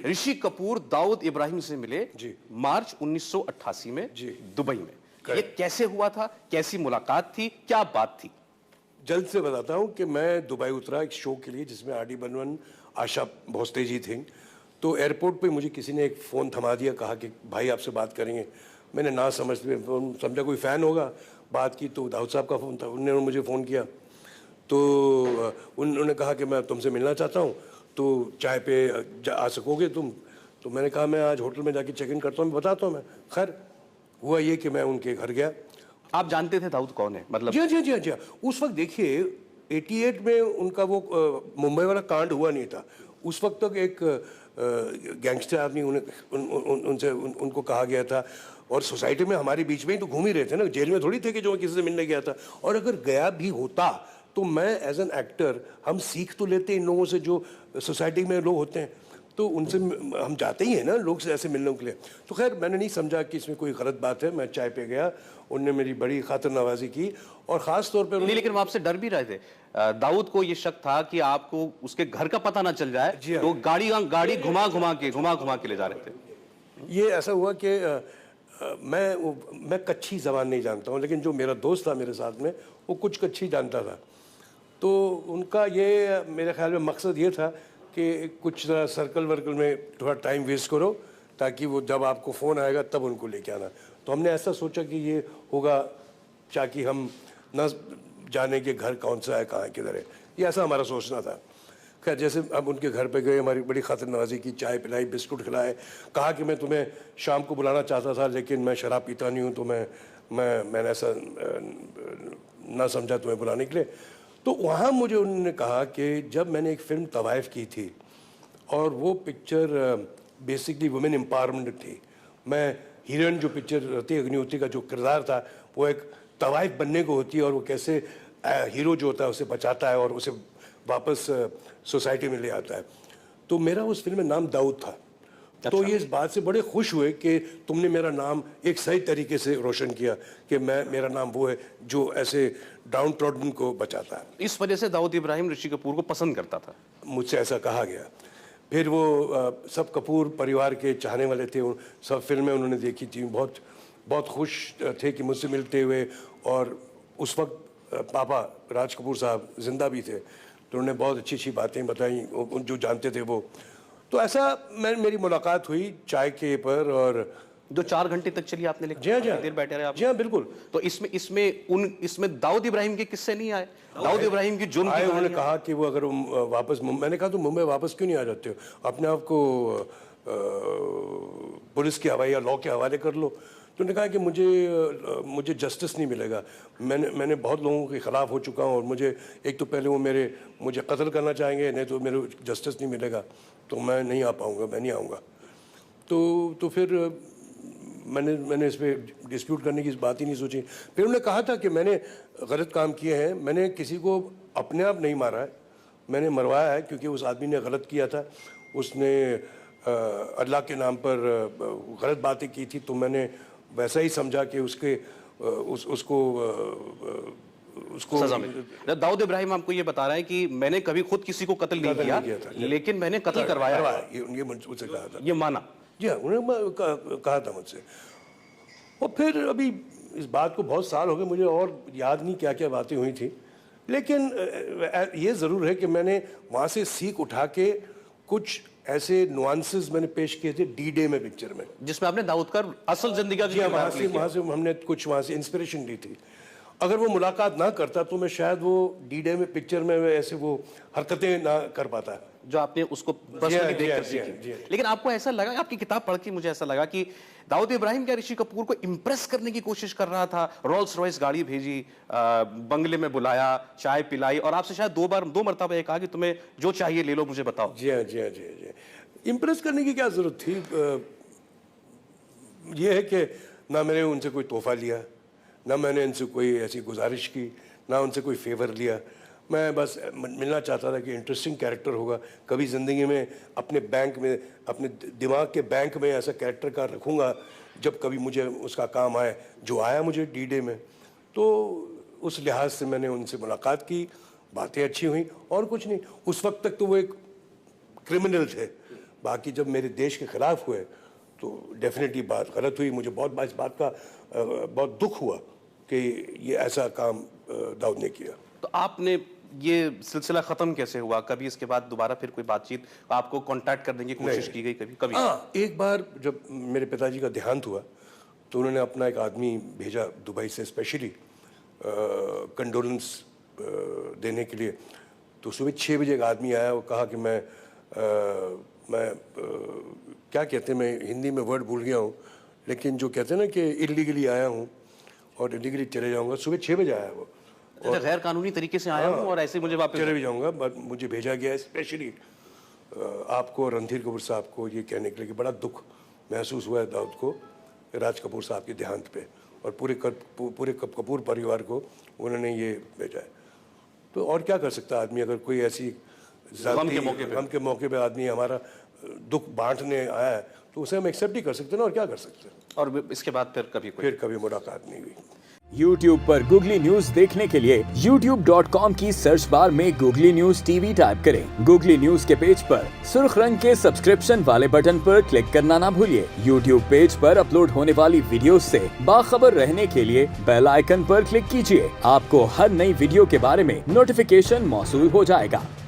ऋषि कपूर दाऊद इब्राहिम से मिले जी मार्च 1988 में जी दुबई में। ये कैसे हुआ था, कैसी मुलाकात थी, क्या बात थी? जल्द से बताता हूँ कि मैं दुबई उतरा एक शो के लिए जिसमें आर.डी. बर्मन, आशा भोसले जी थे। तो एयरपोर्ट पे मुझे किसी ने एक फ़ोन थमा दिया, कहा कि भाई आपसे बात करेंगे। मैंने ना समझते समझा कोई फ़ैन होगा, बात की तो दाऊद साहब का फ़ोन था, उन्होंने मुझे फ़ोन किया। तो उन्होंने कहा कि मैं तुमसे मिलना चाहता हूँ, तो चाय पे आ सकोगे तुम? तो मैंने कहा मैं आज होटल में जाके चेक इन करता हूँ, बताता हूँ मैं। खैर हुआ ये कि मैं उनके घर गया। आप जानते थे दाऊद कौन है? मतलब जी हाँ, जी हाँ, जी हाँ, जी हाँ। उस वक्त देखिए 88 में उनका वो मुंबई वाला कांड हुआ नहीं था। उस वक्त तक एक गैंगस्टर आदमी उनको कहा गया था, और सोसाइटी में हमारे बीच में ही तो घूम ही रहे थे ना, जेल में थोड़ी थे कि जो मैं किसी से मिलने गया था। और अगर गया भी होता तो मैं एज एन एक्टर, हम सीख तो लेते इन लोगों से जो सोसाइटी में लोग होते हैं, तो उनसे हम जाते ही हैं ना लोग से ऐसे मिलने के लिए। तो खैर मैंने नहीं समझा कि इसमें कोई गलत बात है। मैं चाय पे गया, उनने मेरी बड़ी खातिर नवाजी की, और ख़ास तौर पे नहीं, लेकिन वो आपसे डर भी रहे थे। दाऊद को ये शक था कि आपको उसके घर का पता ना चल जाए, तो गाड़ी घुमा घुमा के ले जा रहे थे। ये ऐसा हुआ कि मैं कच्छी ज़बान नहीं जानता हूँ, लेकिन जो मेरा दोस्त था मेरे साथ में वो कुछ कच्छी जानता था। तो उनका ये मेरे ख्याल में मकसद ये था कि कुछ ज़रा सर्कल वर्कल में थोड़ा टाइम वेस्ट करो, ताकि वो जब आपको फ़ोन आएगा तब उनको लेके आना। तो हमने ऐसा सोचा कि ये होगा ताकि हम न जाने के घर कौन सा है, कहाँ किधर है, ये ऐसा हमारा सोचना था। खैर जैसे हम उनके घर पे गए, हमारी बड़ी खातिर नवाजी की, चाय पिलाई, बिस्कुट खिलाए, कहा कि मैं तुम्हें शाम को बुलाना चाहता था लेकिन मैं शराब पीता नहीं हूँ, तो मैंने ऐसा ना समझा तुम्हें बुलाने के लिए। तो वहाँ मुझे उन्होंने कहा कि जब मैंने एक फ़िल्म तवाइफ की थी, और वो पिक्चर बेसिकली वुमेन एम्पावरमेंट थी। मैं हीरोइन जो पिक्चर रहती अग्निहोत्री का जो किरदार था, वो एक तवाइफ बनने को होती है, और वो कैसे हीरो जो होता है उसे बचाता है और उसे वापस सोसाइटी में ले आता है। तो मेरा उस फिल्म में नाम दाऊद था। तो ये इस बात से बड़े खुश हुए कि तुमने मेरा नाम एक सही तरीके से रोशन किया, कि मेरा नाम वो है जो ऐसे डाउन ट्रॉडन को बचाता है। इस वजह से दाऊद इब्राहिम ऋषि कपूर को पसंद करता था, मुझसे ऐसा कहा गया। फिर वो सब कपूर परिवार के चाहने वाले थे, सब फिल्में उन्होंने देखी थी, बहुत बहुत खुश थे कि मुझसे मिलते हुए। और उस वक्त पापा राज कपूर साहब जिंदा भी थे, तो उन्होंने बहुत अच्छी अच्छी बातें बताई, जो जानते थे वो। तो ऐसा मेरी मुलाकात हुई चाय के पर, और जो 4 घंटे तक चली। आपने लिखा, जी हाँ, देर बैठे रहे आप? जी हाँ, बिल्कुल। तो इसमें दाऊद इब्राहिम के किस्से नहीं आए? दाऊद इब्राहिम की जुर्म की कहानी? उन्होंने कहा कि वो अगर वापस, मैंने कहा तो मुंबई वापस क्यों नहीं आ जाते हो, अपने आप को पुलिस के हवाले या लॉ के हवाले कर लो। तो उन्होंने कहा कि मुझे जस्टिस नहीं मिलेगा। मैंने बहुत लोगों के ख़िलाफ़ हो चुका हूँ, और मुझे एक तो पहले वो मुझे कत्ल करना चाहेंगे, नहीं तो मेरे जस्टिस नहीं मिलेगा, तो मैं नहीं आ पाऊँगा, मैं नहीं आऊँगा। तो फिर मैंने इस पर डिस्प्यूट करने की बात ही नहीं सोची। फिर उन्होंने कहा था कि मैंने गलत काम किए हैं, मैंने किसी को अपने आप नहीं मारा है, मैंने मरवाया है, क्योंकि उस आदमी ने गलत किया था। उसने अल्लाह के नाम पर गलत बातें की थी, तो मैंने वैसा ही समझा कि उसको सजा मिली। दाऊद इब्राहिम आपको ये बता रहा है कि मैंने कभी खुद किसी को कत्ल नहीं किया था, लेकिन मैंने कत्ल करवाया। ये मुझसे कहा था, ये माना। जी हाँ, उन्होंने कहा था मुझसे। और फिर अभी इस बात को बहुत साल हो गए, मुझे और याद नहीं क्या क्या बातें हुई थी, लेकिन ये ज़रूर है कि मैंने वहाँ से सीख उठा के कुछ ऐसे नुआंसेस मैंने पेश किए थे डी डे में पिक्चर में, जिसमें आपने दाऊद का असल जिंदगी का वहाँ से हमने कुछ वहाँ से इंस्पिरेशन ली थी। अगर वो मुलाकात ना करता तो मैं शायद वो डी डे में पिक्चर में ऐसे वो हरकतें ना कर पाता जो आपने उसको पर्सनली देखकर सीखी। लेकिन आपको ऐसा लगा, आपकी किताब पढ़ के मुझे ऐसा लगा कि दाऊद इब्राहिम क्या ऋषि कपूर को इम्प्रेस करने की कोशिश कर रहा था? रोल्स रॉयस गाड़ी भेजी, बंगले में बुलाया, चाय पिलाई, और आपसे शायद दो मरतबा ये कहा कि तुम्हें जो चाहिए ले लो, मुझे बताओ। जी हाँ, जी हाँ, जी हाँ, जी। इम्प्रेस करने की क्या जरूरत थी? ये है कि ना मैंने उनसे कोई तोहफा लिया, ना मैंने उनसे कोई ऐसी गुजारिश की, ना उनसे कोई फेवर लिया। मैं बस मिलना चाहता था कि इंटरेस्टिंग कैरेक्टर होगा, कभी ज़िंदगी में अपने बैंक में, अपने दिमाग के बैंक में ऐसा कैरेक्टर का रखूँगा जब कभी मुझे उसका काम आए, जो आया मुझे डी डे में। तो उस लिहाज से मैंने उनसे मुलाकात की, बातें अच्छी हुई, और कुछ नहीं। उस वक्त तक तो वो एक क्रिमिनल थे, बाकी जब मेरे देश के खिलाफ हुए तो डेफिनेटली बात गलत हुई। मुझे बहुत इस बात का बहुत दुख हुआ कि ये ऐसा काम दाऊद ने किया। तो आपने ये सिलसिला खत्म कैसे हुआ? कभी इसके बाद दोबारा फिर कोई बातचीत, आपको कांटेक्ट करने की कोशिश की गई कभी? हाँ, एक बार जब मेरे पिताजी का देहांत हुआ तो उन्होंने अपना एक आदमी भेजा दुबई से स्पेशली कंडोलेंस देने के लिए। तो सुबह 6 बजे एक आदमी आया, वो कहा कि मैं क्या कहते हैं, मैं हिंदी में वर्ड भूल गया हूँ, लेकिन जो कहते हैं ना कि इलीगली आया हूँ और इलीगली चले जाऊँगा। सुबह 6 बजे आया वो, और गैर कानूनी तरीके से आया हूँ और ऐसे मुझे वापस चले भी जाऊँगा, बट मुझे भेजा गया है स्पेशली आपको, रणधीर कपूर साहब को ये कहने के लिए कि बड़ा दुख महसूस हुआ है दाऊद को राज कपूर साहब के देहांत पे, और पूरे कपूर परिवार को उन्होंने ये भेजा है। तो और क्या कर सकता है आदमी, अगर कोई ऐसी गम के मौके पे आदमी हमारा दुख बांटने आया है तो उसे हम एक्सेप्ट ही कर सकते हैं ना, और क्या कर सकते हैं। और इसके बाद फिर कभी मुलाकात नहीं हुई। YouTube पर गूगली न्यूज देखने के लिए youtube.com की सर्च बार में गूगली न्यूज टीवी टाइप करें। गूगली न्यूज के पेज पर सुर्ख रंग के सब्सक्रिप्शन वाले बटन पर क्लिक करना ना भूलिए। YouTube पेज पर अपलोड होने वाली वीडियोस से बाखबर रहने के लिए बेल आइकन पर क्लिक कीजिए। आपको हर नई वीडियो के बारे में नोटिफिकेशन मौसूल हो जाएगा।